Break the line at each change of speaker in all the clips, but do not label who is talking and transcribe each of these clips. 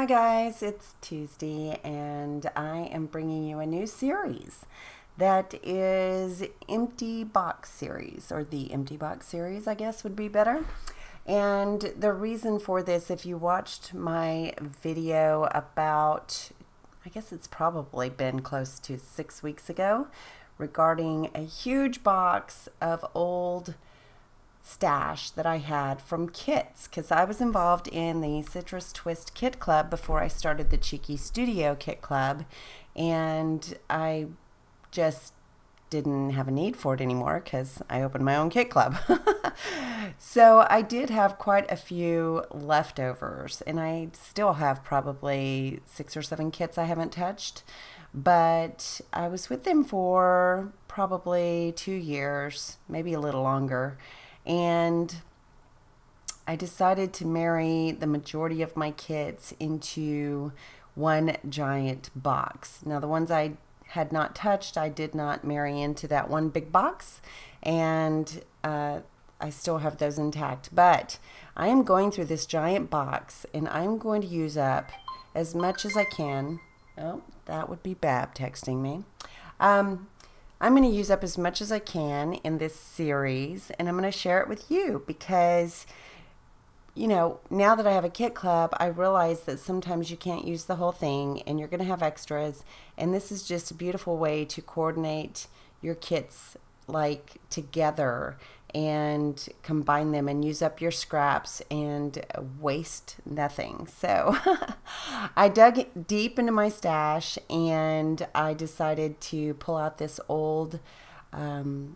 guys, it's Tuesday and I am bringing you a new series that is Empty Box series, or the Empty Box series I guess would be better. And the reason for this, if you watched my video about, I guess it's probably been close to 6 weeks ago, regarding a huge box of old stash that I had from kits, because I was involved in the Citrus Twist Kit Club before I started the Cheeky Studio Kit Club, and I just didn't have a need for it anymore because I opened my own kit club. So I did have quite a few leftovers, and I still have probably 6 or 7 kits I haven't touched, but I was with them for probably 2 years, maybe a little longer. And I decided to marry the majority of my kits into one giant box. Now, the ones I had not touched, I did not marry into that one big box, and I still have those intact. But I am going through this giant box, and I'm going to use up as much as I can. Oh, that would be Bab texting me. I'm going to use up as much as I can in this series, and I'm going to share it with you because, you know, now that I have a kit club, I realize that sometimes you can't use the whole thing and you're going to have extras, and this is just a beautiful way to coordinate your kits like together and combine them and use up your scraps and waste nothing. So I dug deep into my stash and I decided to pull out this old the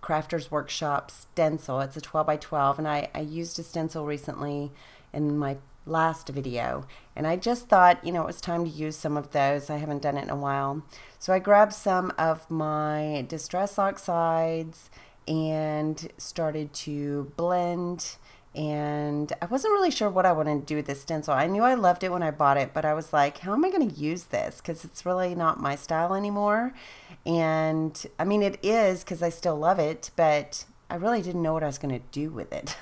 Crafter's Workshop stencil. It's a 12 by 12, and I used a stencil recently in my last video, and I just thought, you know, it was time to use some of those. I haven't done it in a while. So I grabbed some of my Distress Oxides and started to blend, and I wasn't really sure what I wanted to do with this stencil. I knew I loved it when I bought it, but I was like, how am I going to use this? Because it's really not my style anymore. And I mean, it is, because I still love it, but I really didn't know what I was going to do with it.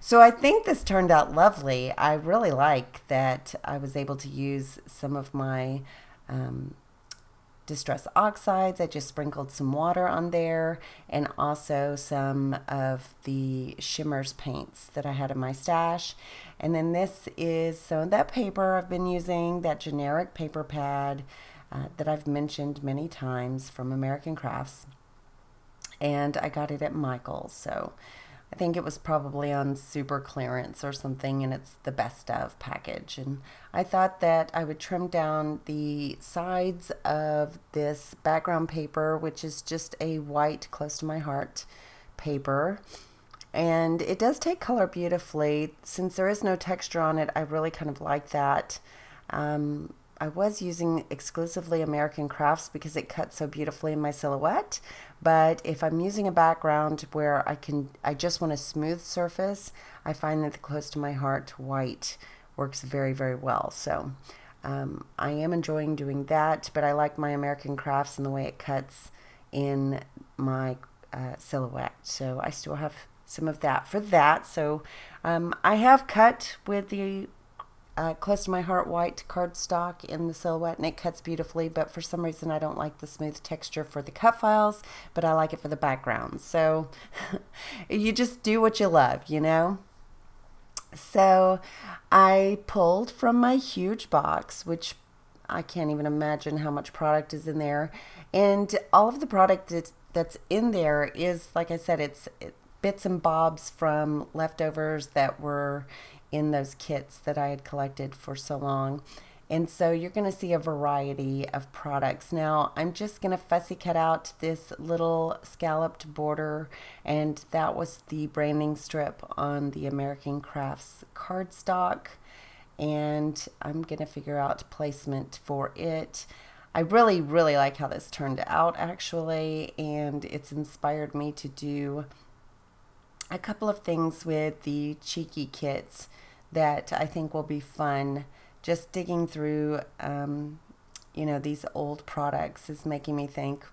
So I think this turned out lovely. I really like that I was able to use some of my Distress Oxides. I just sprinkled some water on there, and also some of the Shimmers paints that I had in my stash. And then this is some of that paper I've been using, that generic paper pad that I've mentioned many times from American Crafts. And I got it at Michael's, so I think it was probably on super clearance or something, and it's the best of package. And I thought that I would trim down the sides of this background paper, which is just a white close to my heart paper. And it does take color beautifully. Since there is no texture on it, I really kind of like that. I was using exclusively American Crafts because it cuts so beautifully in my silhouette, but if I'm using a background where I just want a smooth surface, I find that the close to my heart white works very, very well. So I am enjoying doing that, but I like my American Crafts and the way it cuts in my silhouette. So I still have some of that for that. So I have cut with the close to my heart white cardstock in the silhouette, and it cuts beautifully, but for some reason I don't like the smooth texture for the cut files, but I like it for the background. So you just do what you love, you know. So I pulled from my huge box, which I can't even imagine how much product is in there, and all of the product that's in there is, like I said, it's bits and bobs from leftovers that were in those kits that I had collected for so long. And so you're going to see a variety of products. Now I'm just going to fussy cut out this little scalloped border, and that was the branding strip on the American Crafts cardstock, and I'm going to figure out placement for it. I really, really like how this turned out actually, and it's inspired me to do a couple of things with the Cheeky kits that I think will be fun. Just digging through, you know, these old products is making me think,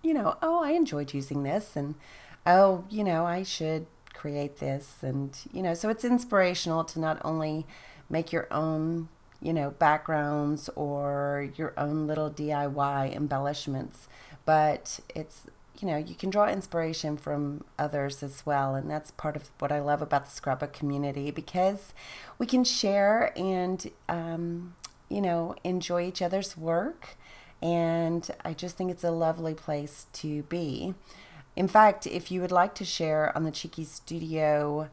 you know, oh, I enjoyed using this, and oh, you know, I should create this. And, you know, so it's inspirational to not only make your own, you know, backgrounds or your own little DIY embellishments, but it's, you know, you can draw inspiration from others as well. And that's part of what I love about the scrapbook community, because we can share and, you know, enjoy each other's work. And I just think it's a lovely place to be. In fact, if you would like to share on the Cheeky Studio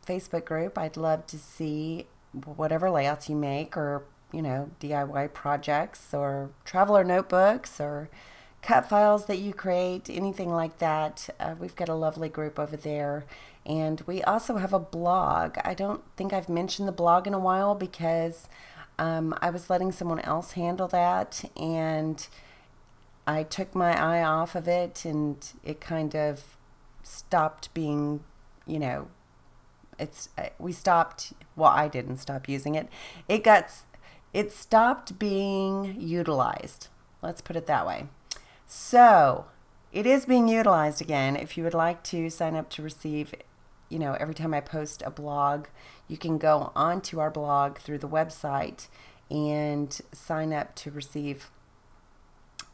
Facebook group, I'd love to see whatever layouts you make, or, you know, DIY projects or traveler notebooks or cut files that you create, anything like that. We've got a lovely group over there. And we also have a blog. I don't think I've mentioned the blog in a while, because I was letting someone else handle that, and I took my eye off of it, and it kind of stopped being, you know, we stopped, well, I didn't stop using it. It stopped being utilized. Let's put it that way. So it is being utilized again. If you would like to sign up to receive, you know, every time I post a blog, you can go onto our blog through the website and sign up to receive,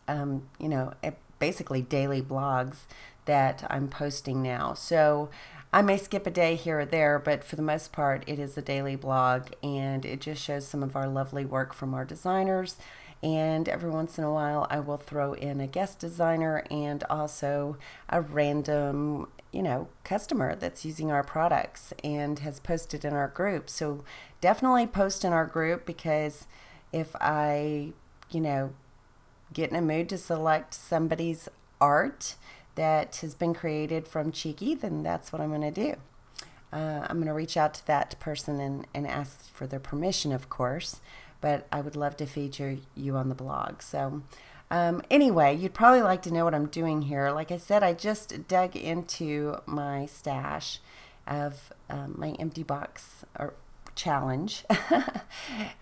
you know, basically daily blogs that I'm posting now. So I may skip a day here or there, but for the most part, it is a daily blog, and it just shows some of our lovely work from our designers. And every once in a while, I will throw in a guest designer and also a random, you know, customer that's using our products and has posted in our group. So definitely post in our group, because if I, you know, get in a mood to select somebody's art that has been created from Cheeky, then that's what I'm going to do. I'm going to reach out to that person and ask for their permission, of course, but I would love to feature you on the blog. So anyway, you'd probably like to know what I'm doing here. Like I said, I just dug into my stash of my empty box or challenge.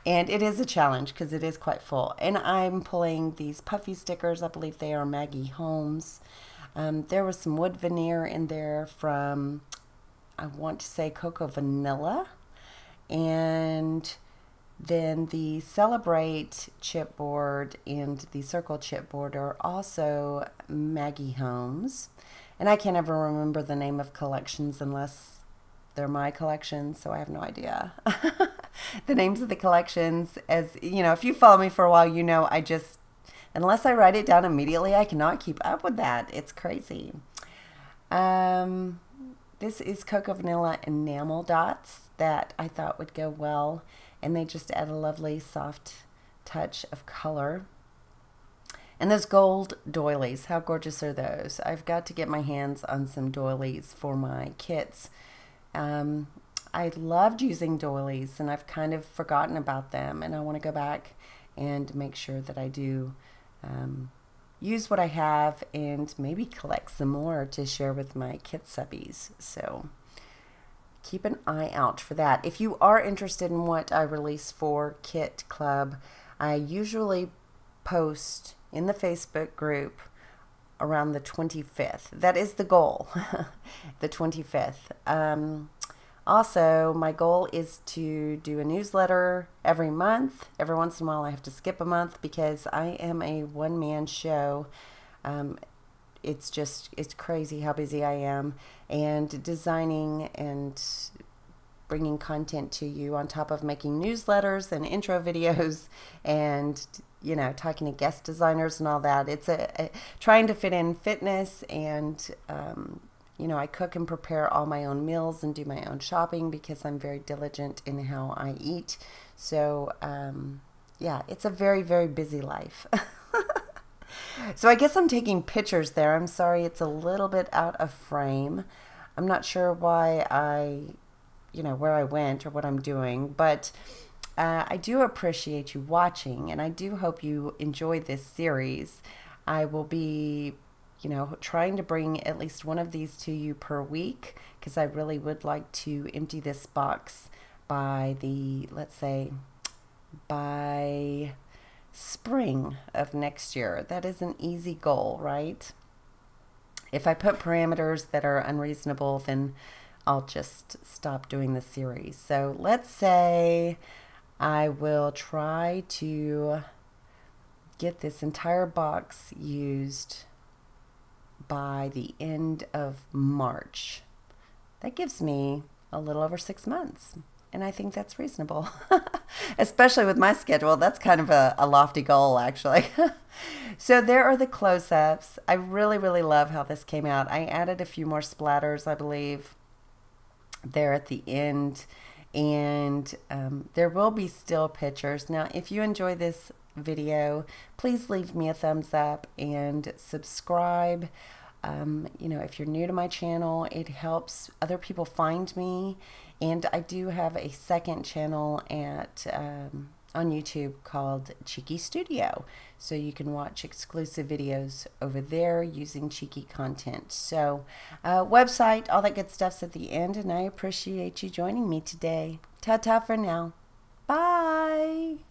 And it is a challenge because it is quite full. And I'm pulling these puffy stickers. I believe they are Maggie Holmes. There was some wood veneer in there from, I want to say, Cocoa Vanilla. And then the Celebrate chipboard and the Circle chipboard are also Maggie Holmes. And I can't ever remember the name of collections unless they're my collections, so I have no idea the names of the collections. As you know, if you follow me for a while, you know I just, unless I write it down immediately, I cannot keep up with that. It's crazy. This is Cocoa Vanilla enamel dots that I thought would go well, and they just add a lovely soft touch of color. And those gold doilies, how gorgeous are those? I've got to get my hands on some doilies for my kits. I loved using doilies, and I've kind of forgotten about them, and I want to go back and make sure that I do use what I have and maybe collect some more to share with my kit subbies. So keep an eye out for that. If you are interested in what I release for Kit Club, I usually post in the Facebook group around the 25th. That is the goal, the 25th. Also, my goal is to do a newsletter every month. Every once in a while, I have to skip a month because I am a one-man show. It's crazy how busy I am, and designing and bringing content to you on top of making newsletters and intro videos and, you know, talking to guest designers and all that. It's trying to fit in fitness and, you know, I cook and prepare all my own meals and do my own shopping because I'm very diligent in how I eat. So, yeah, it's a very, very busy life. So I guess I'm taking pictures there. I'm sorry, it's a little bit out of frame. I'm not sure why you know, where I went or what I'm doing, but I do appreciate you watching, and I do hope you enjoy this series. I will be, you know, trying to bring at least one of these to you per week, because I really would like to empty this box by the, let's say, by spring of next year. That is an easy goal, right? If I put parameters that are unreasonable, then I'll just stop doing the series. So let's say I will try to get this entire box used by the end of March. That gives me a little over 6 months, and I think that's reasonable. Especially with my schedule, that's kind of a lofty goal, actually. So there are the close-ups. I really, really love how this came out. I added a few more splatters, I believe, there at the end, and there will be still pictures. Now, if you enjoy this video, please leave me a thumbs up and subscribe. You know, if you're new to my channel, it helps other people find me. And I do have a second channel at on YouTube called Cheeky Studio, so you can watch exclusive videos over there using cheeky content. So website, all that good stuff's at the end, and I appreciate you joining me today. Ta-ta for now. Bye.